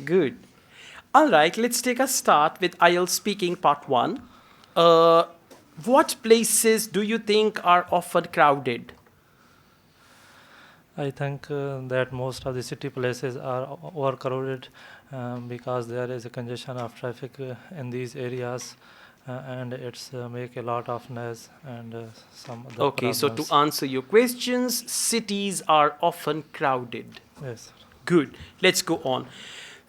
Good. All right, let's take a start with IELTS speaking part 1. Uh, what places do you think are often crowded? I think that most of the city places are overcrowded because there is a congestion of traffic in these areas and it's make a lot of noise and some other Okay, so to problems. answer your questions, cities are often crowded. Yes. Good. Let's go on.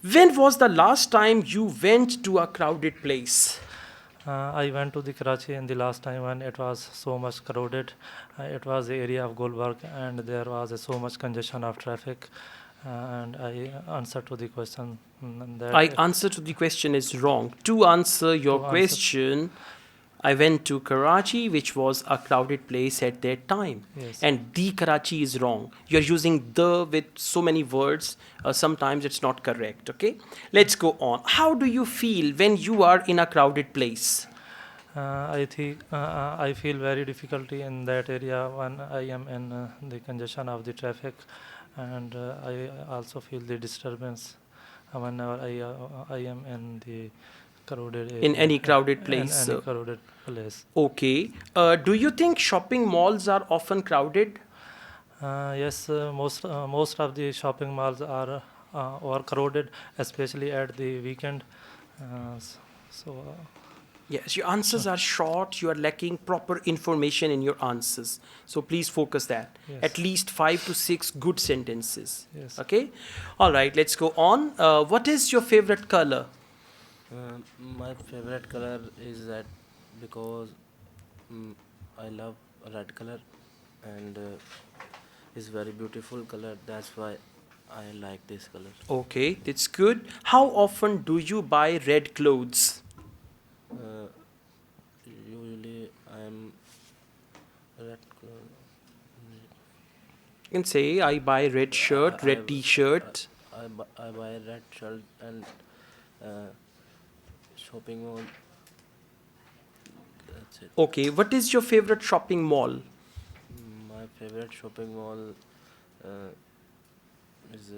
When was the last time you went to a crowded place? I went to the Karachi in the last time when it was so much crowded. It was the area of Gulbarg and there was so much congestion of traffic. And I answered to the question that I answer to the question is wrong. To answer your to answer. question, I went to Karachi, which was a crowded place at that time. Yes. And the Karachi is wrong. You're using the with so many words. Sometimes it's not correct. Okay? Let's go on. How do you feel when you are in a crowded place? I think I feel very difficulty in that area when I am in the congestion of the traffic, and I also feel the disturbance whenever I am in the crowded In area any crowded and place? any crowded place. Okay. Do you think shopping malls are often crowded? Yes, most of the shopping malls are overcrowded, especially at the weekend. So. Yes, your answers are short. You are lacking proper information in your answers. So please focus that. Yes. At least 5 to 6 good sentences. Yes. Okay? All right, let's go on. What is your favorite color? My favorite color is red because I love red color and it's very beautiful color. That's why I like this color. Okay, that's good. How often do you buy red clothes? Usually I'm red color. You can say, I buy red shirt, red t-shirt. I buy red shirt and shopping mall. That's it. Okay, what is your favorite shopping mall? My favorite shopping mall is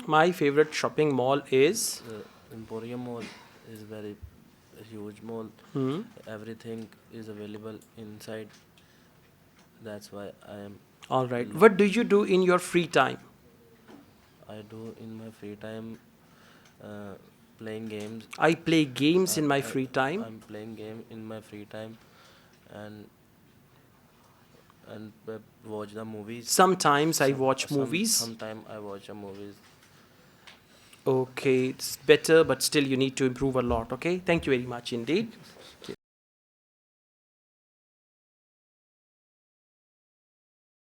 My favorite shopping mall is... Emporium Mall. Is very huge mall. Hmm. Everything is available inside. That's why I am. All right. What do you do in your free time? I do in my free time playing games. I play games in my free time. I'm playing game in my free time and watch the movies. Sometimes I watch movies. Sometimes I watch a movies. Okay, it's better, but still you need to improve a lot. Okay, thank you very much indeed.